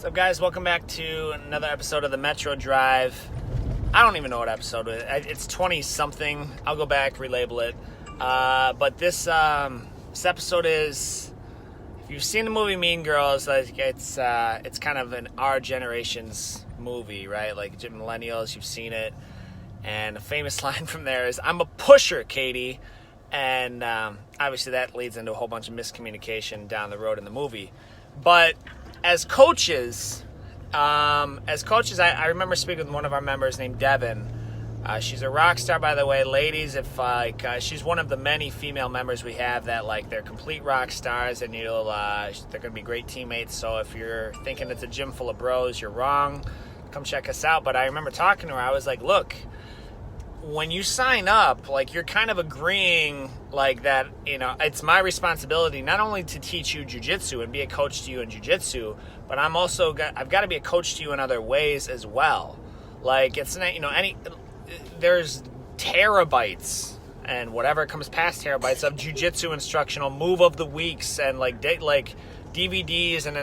What's up, guys? Welcome back to another episode of the Metro Drive. I don't even know what episode it is. It's 20-something. I'll go back, relabel it. But this episode is, if you've seen the movie Mean Girls, like it's kind of an our generation's movie, right? Like millennials, you've seen it. And a famous line from there is, "I'm a pusher, Cady." And obviously that leads into a whole bunch of miscommunication down the road in the movie. But as coaches, I remember speaking with one of our members named Devin. She's a rock star, by the way, ladies. If she's one of the many female members we have that they're complete rock stars, and they're going to be great teammates. So if you're thinking it's a gym full of bros, you're wrong. Come check us out. But I remember talking to her. I was like, look, when you sign up, you're kind of agreeing that, it's my responsibility not only to teach you jiu-jitsu and be a coach to you in jiu-jitsu, but I've got to be a coach to you in other ways as well. It's not, there's terabytes and whatever comes past terabytes of jiu-jitsu instructional move of the weeks and DVDs and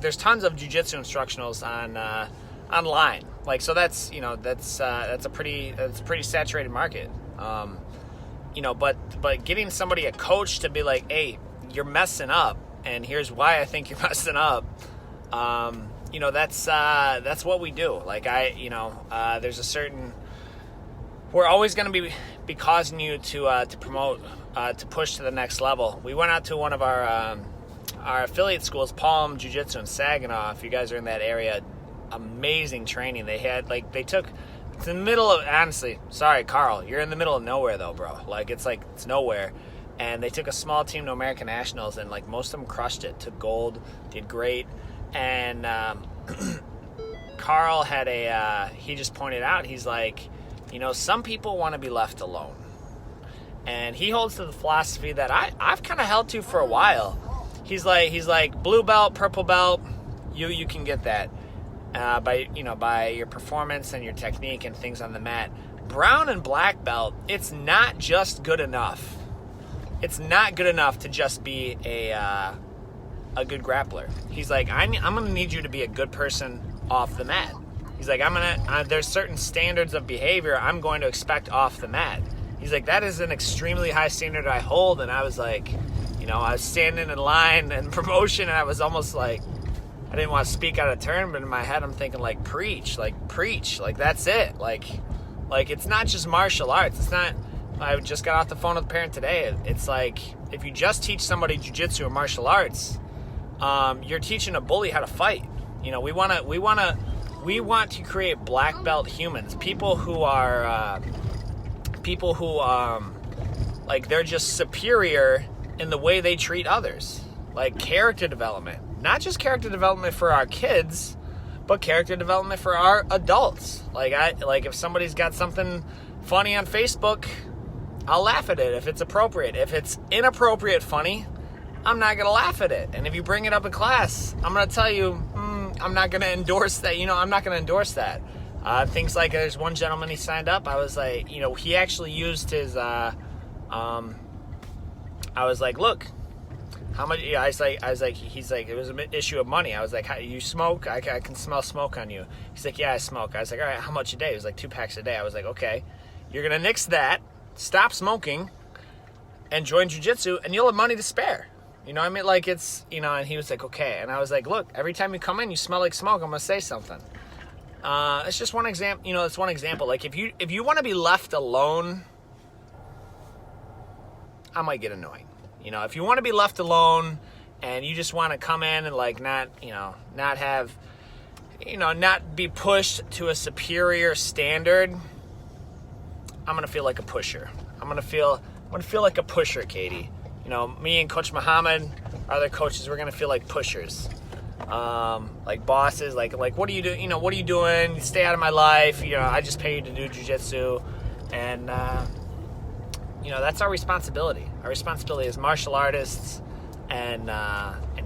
there's tons of jiu-jitsu instructionals on online. So that's a pretty saturated market. But getting somebody, a coach, to be like, hey, you're messing up, and here's why I think you're messing up. That's what we do. There's a certain, we're always going to be causing you to promote, to push to the next level. We went out to one of our affiliate schools, Palm Jiu-Jitsu in Saginaw. If you guys are in that area, amazing training they had. It's in the middle of, honestly, sorry, Carl, you're in the middle of nowhere though, bro. It's nowhere. And they took a small team to American Nationals, and most of them crushed it, took gold, did great. And Carl had he just pointed out, he's like, some people want to be left alone. And he holds to the philosophy that I've kind of held to for a while. He's like blue belt, purple belt, you can get that. By your performance and your technique and things on the mat. Brown and black belt, it's not just good enough. It's not good enough to just be a good grappler. He's like, I'm going to need you to be a good person off the mat. He's like, there's certain standards of behavior I'm going to expect off the mat. He's like, that is an extremely high standard I hold. And I was like, I was standing in line and promotion, and I was almost like, I didn't want to speak out of turn, but in my head I'm thinking preach, that's it. It's not just martial arts. It's not, I just got off the phone with a parent today. It's if you just teach somebody jiu-jitsu or martial arts, you're teaching a bully how to fight. We want to create black belt humans, people who they're just superior in the way they treat others. Character development. Not just character development for our kids, but character development for our adults. If somebody's got something funny on Facebook, I'll laugh at it if it's appropriate. If it's inappropriate funny, I'm not going to laugh at it. And if you bring it up in class, I'm going to tell you, I'm not going to endorse that. I'm not going to endorse that. Things like, there's one gentleman, he signed up. I was like, he actually used his, I was like, look, how much? Yeah, I was like, he's like, it was an issue of money. I was like, you smoke? I can smell smoke on you. He's like, yeah, I smoke. I was like, all right, how much a day? It was like 2 packs a day. I was like, okay, you're going to nix that, stop smoking, and join jiu-jitsu, and you'll have money to spare. It's, and he was like, okay. And I was like, look, every time you come in, you smell like smoke, I'm going to say something. It's just one example, it's one example. If you want to be left alone, I might get annoying. If you want to be left alone and you just want to come in and not have, not be pushed to a superior standard, I'm going to feel like a pusher. I'm going to feel like a pusher, Cady. Me and Coach Muhammad, our other coaches, we're going to feel like pushers. Like bosses, like what do you do? What are you doing? You stay out of my life. I just pay you to do jiu-jitsu. And, that's our responsibility. Our responsibility as martial artists and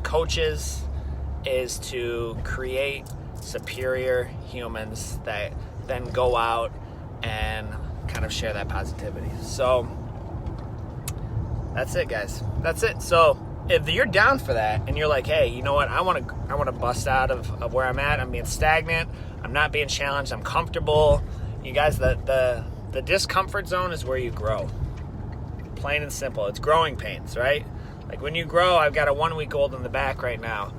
coaches is to create superior humans that then go out and kind of share that positivity. So that's it, guys. That's it. So if you're down for that and you're like, hey, you know what, I want to bust out of where I'm at. I'm being stagnant. I'm not being challenged. I'm comfortable. You guys, the discomfort zone is where you grow. Plain and simple. It's growing pains, right? Like when you grow, I've got a 1-week-old in the back right now.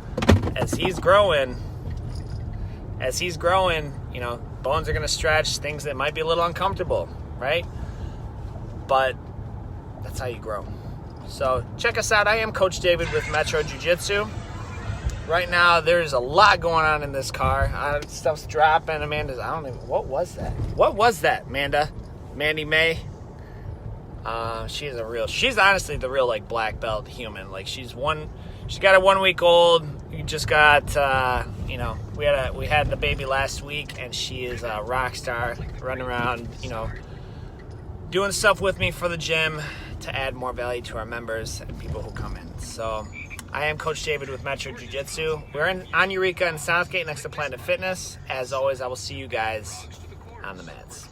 As he's growing, you know, bones are going to stretch, things that might be a little uncomfortable, right? But that's how you grow. So check us out. I am Coach David with Metro Jiu-Jitsu. Right now, there's a lot going on in this car. Stuff's dropping. Amanda's, I don't even, what was that? What was that, Amanda? Mandy May? She's honestly the real, like, black belt human. Like, she's got a 1-week-old. You just got, you know, we had the baby last week, and she is a rock star, running around, you know, doing stuff with me for the gym to add more value to our members and people who come in. So I am Coach David with Metro Jiu-Jitsu. We're on Eureka in Southgate next to Planet Fitness. As always, I will see you guys on the mats.